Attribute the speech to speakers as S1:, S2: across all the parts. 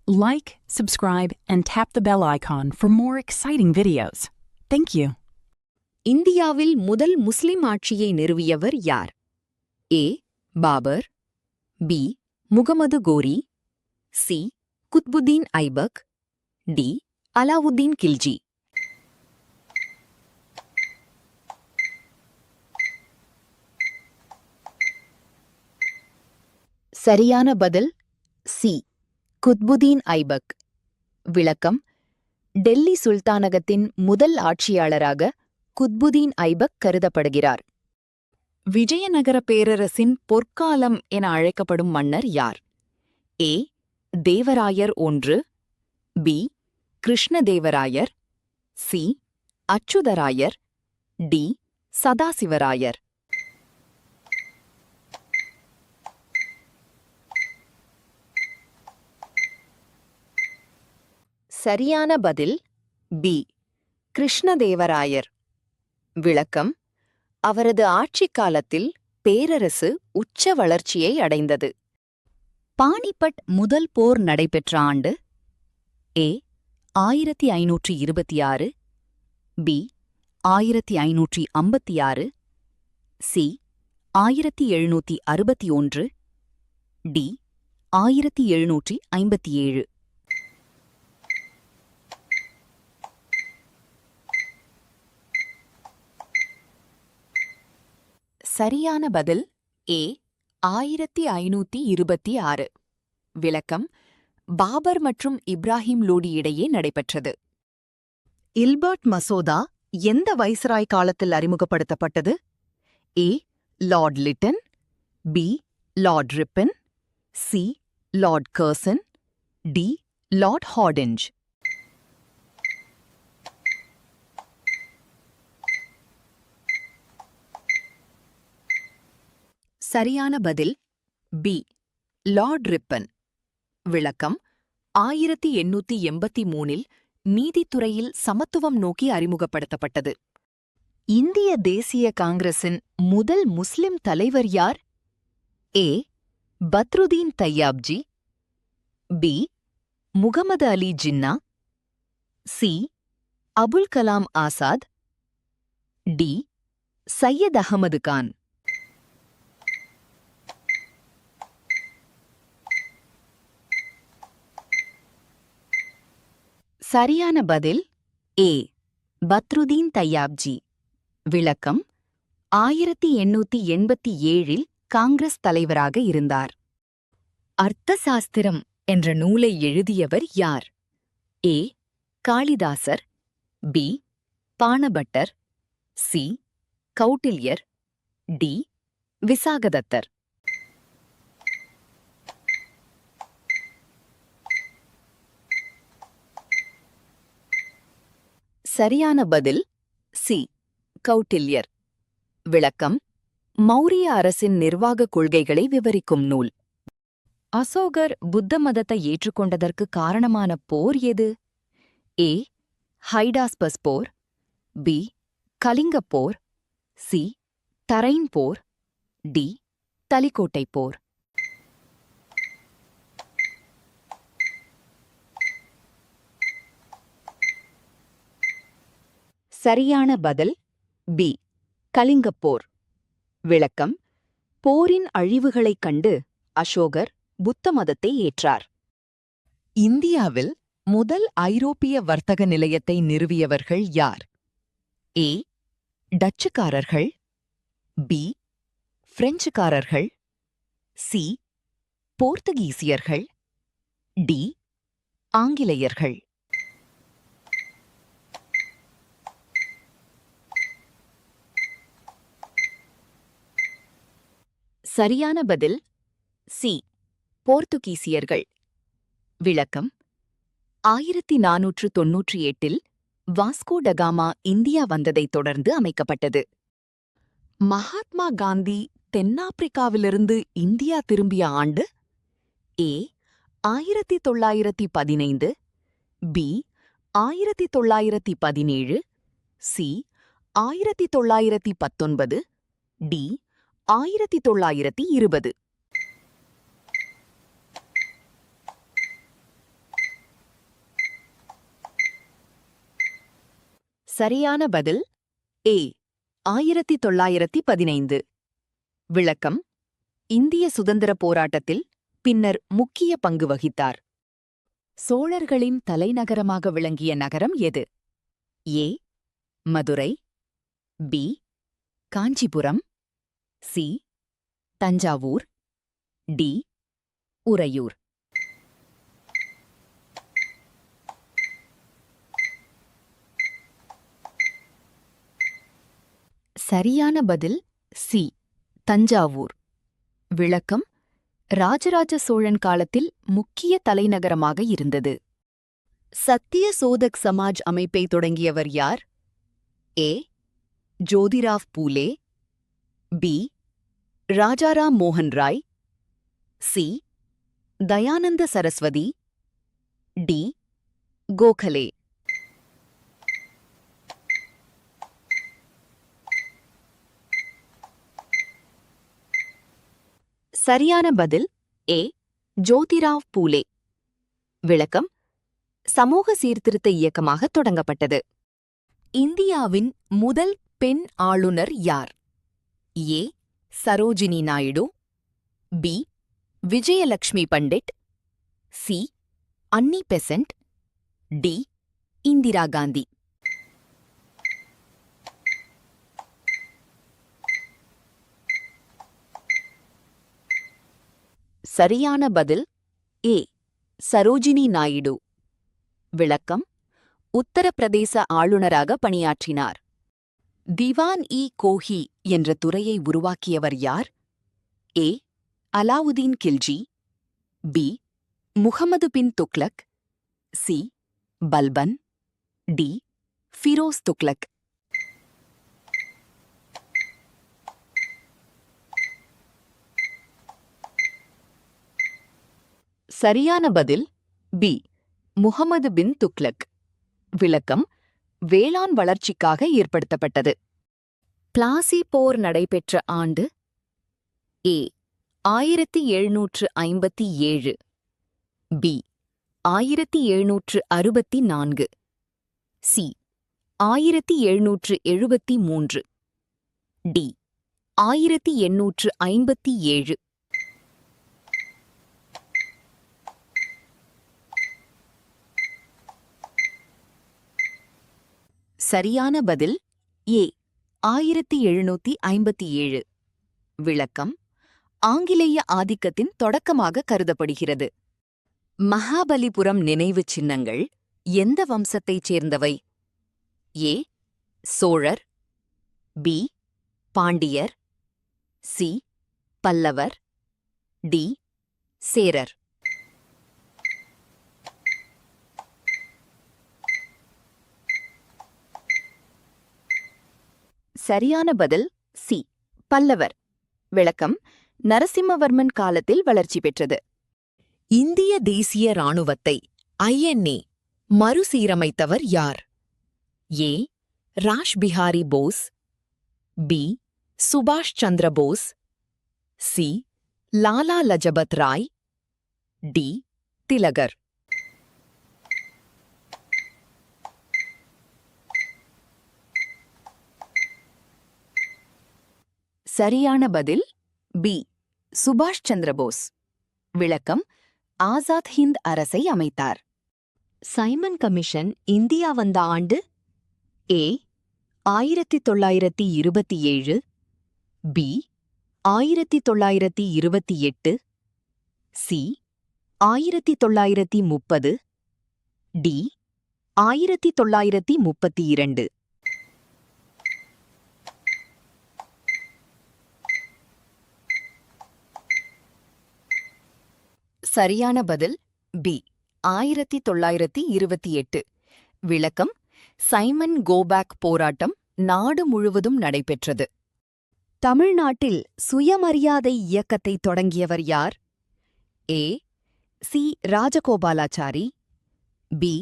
S1: Like, subscribe, and tap the bell icon for more exciting videos. Thank you.
S2: இந்தியாவில் முதல் முஸ்லிம் ஆட்சியை நிறுவியவர் யார்? ஏ. Babur, B. Mohammed கோரி, சி. குத்புத்தீன் ஐபக், டி. அலாவுத்தீன் கில்ஜி. சரியான பதில் சி. குத்புத்தீன் ஐபக். விளக்கம்: டெல்லி சுல்தானகத்தின் முதல் ஆட்சியாளராக குத்புத்தீன் ஐபக் கருதப்படுகிறார். விஜயநகர பேரரசின் பொற்காலம் என அழைக்கப்படும் மன்னர் யார்? A. Devarayar I, B. Krishnadevarayar, C. Achutharayar, D. Sadasivarayar. சரியான பதில் பி. கிருஷ்ணதேவராயர். விளக்கம்: அவரது ஆட்சிக் காலத்தில் பேரரசு உச்ச வளர்ச்சியை அடைந்தது. பானிபட் முதல் போர் நடைபெற்ற ஆண்டு? ஏ. 1526, பி. 1556, சி. 1761, டி. 1757. சரியான பதில் ஏ. 1526. விளக்கம்: பாபர் மற்றும் இப்ராஹிம் லோடி இடையே நடைபெற்றது. இல்பர்ட் மசோதா எந்த வைஸ்ராய் காலத்தில் அறிமுகப்படுத்தப்பட்டது? A. Lord Lytton, B. Lord Ripon, C. Lord Curzon, D. Lord Hardinge. சரியான பதில் பி. Lord ribbon. விளக்கம்: 1883 நீதித்துறையில் சமத்துவம் நோக்கி அறிமுகப்படுத்தப்பட்டது. இந்திய தேசிய காங்கிரசின் முதல் முஸ்லிம் தலைவர் யார்? ஏ. Badruddin தையாப்ஜி, B. Mohammed Ali Jinnah, C. Abul Kalam Azad, D. Syed Ahmed Khan. சரியான பதில் ஏ. பத்ருதீன் தையாப்ஜி. விளக்கம்: 1887 காங்கிரஸ் தலைவராக இருந்தார். அர்த்தசாஸ்திரம் என்ற நூலை எழுதியவர் யார்? ஏ. காளிதாசர், பி. பாணபட்டர், சி. கௌட்டில்யர், டி. விசாகதத்தர். சரியான பதில் சி. கௌட்டில்யர். விளக்கம்: மௌரிய அரசின் நிர்வாகக் கொள்கைகளை விவரிக்கும் நூல். அசோகர் புத்த மதத்தை ஏற்றுக்கொண்டதற்கு காரணமான போர் எது? ஏ. ஹைடாஸ்பஸ் போர், பி. கலிங்கப் போர், சி. தரைன் போர், டி. தலிகோட்டை போர். சரியான பதில் பி. கலிங்கப் போர். விளக்கம்: போரின் அழிவுகளைக் கண்டு அசோகர் புத்த மதத்தை ஏற்றார். இந்தியாவில் முதல் ஐரோப்பிய வர்த்தக நிலையத்தை நிறுவியவர்கள் யார்? ஏ. டச்சுக்காரர்கள், பி. பிரெஞ்சுக்காரர்கள், சி. போர்த்துகீசியர்கள், டி. ஆங்கிலேயர்கள். சரியான பதில் சி. போர்த்துகீசியர்கள். விளக்கம்: 1498 வாஸ்கோ டகாமா இந்தியா வந்ததைத் தொடர்ந்து அமைக்கப்பட்டது. மகாத்மா காந்தி தென்னாப்பிரிக்காவிலிருந்து இந்தியா திரும்பிய ஆண்டு? ஏ. 1915, பி. 1917, சி. 1919, டி. 1920. சரியான பதில் ஏ 1915. விளக்கம்: இந்திய சுதந்திரப் போராட்டத்தில் பின்னர் முக்கிய பங்கு வகித்தார். சோழர்களின் தலைநகரமாக விளங்கிய நகரம் எது? A Madurai, B Kanchipuram, C Thanjavur, D Uraiyur. சரியான பதில் சி தஞ்சாவூர். விளக்கம்: ராஜராஜ சோழன் காலத்தில் முக்கிய தலைநகரமாக இருந்தது. சத்திய சோதக் சமாஜ் அமைப்பை தொடங்கியவர் யார்? ஏ ஜோதிராவ் பூலே, பி ராஜாராம் மோகன் ராய், சி தயானந்த சரஸ்வதி, டி கோகலே. சரியான பதில் ஏ ஜோதிராவ் பூலே. விளக்கம்: சமூக சீர்திருத்த இயக்கமாக தொடங்கப்பட்டது. இந்தியாவின் முதல் பெண் ஆளுநர் யார்? ஏ சரோஜினி நாயுடு, பி விஜயலட்சுமி பண்டிட், சி அன்னி பெசன்ட், டி இந்திரா காந்தி. சரியான பதில் ஏ சரோஜினி நாயுடு. விளக்கம்: உத்தரப்பிரதேச ஆளுநராக பணியாற்றினார். திவான்-இ-கோஹி என்ற துறையை உருவாக்கியவர் யார்? ஏ அலாவுதீன் கில்ஜி, பி முகமது பின் துக்ளக், சி பல்பன், டி ஃபிரோஸ் துக்ளக். சரியான பதில் பி முகமது பின் துக்ளக். விளக்கம்: வேளாண் வளர்ச்சிக்காக ஏற்படுத்தப்பட்டது. பிளாசி போர் நடைபெற்ற ஆண்டு? ஏ 1757, பி 1764, சி 1773, டி 1857. சரியான பதில் ஏ 1757. விளக்கம்: ஆங்கிலேய ஆதிக்கத்தின் தொடக்கமாக கருதப்படுகிறது. மகாபலிபுரம் நினைவுச் சின்னங்கள் எந்த வம்சத்தைச் சேர்ந்தவை? ஏ சோழர், பி பாண்டியர், சி பல்லவர், டி சேரர். சரியான பதில் சி பல்லவர். விளக்கம்: நரசிம்மவர்மன் காலத்தில் வளர்ச்சி பெற்றது. இந்திய தேசிய இராணுவத்தை INA மறுசீரமைத்தவர் யார்? ஏ ராஷ் பிஹாரி போஸ், பி சுபாஷ் சந்திர போஸ், சி லாலா லஜபத் ராய், டி திலகர். சரியான பதில் பி சுபாஷ் சந்திர போஸ். விளக்கம்: ஆசாத் ஹிந்த் அரசை அமைத்தார். சைமன் கமிஷன் இந்தியா வந்த ஆண்டு? ஏ 1927, பி 1928, சி 1930, டி 1932. சரியான பதில் பி 1928. விளக்கம்: சைமன் கோபேக் போராட்டம் நாடு முழுவதும் நடைபெற்றது. தமிழ்நாட்டில் சுயமரியாதை இயக்கத்தை தொடங்கியவர் யார்? A C Rajagopalachari, B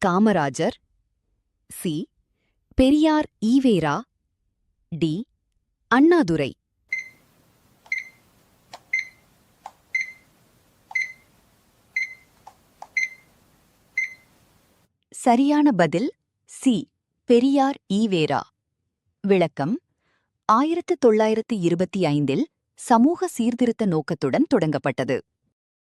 S2: Kamarajar, C Periyar Evera, D Annadurai. சரியான பதில் சி பெரியார் ஈவேரா. விளக்கம்: 1925இல் சமூக சீர்திருத்த நோக்கத்துடன் தொடங்கப்பட்டது.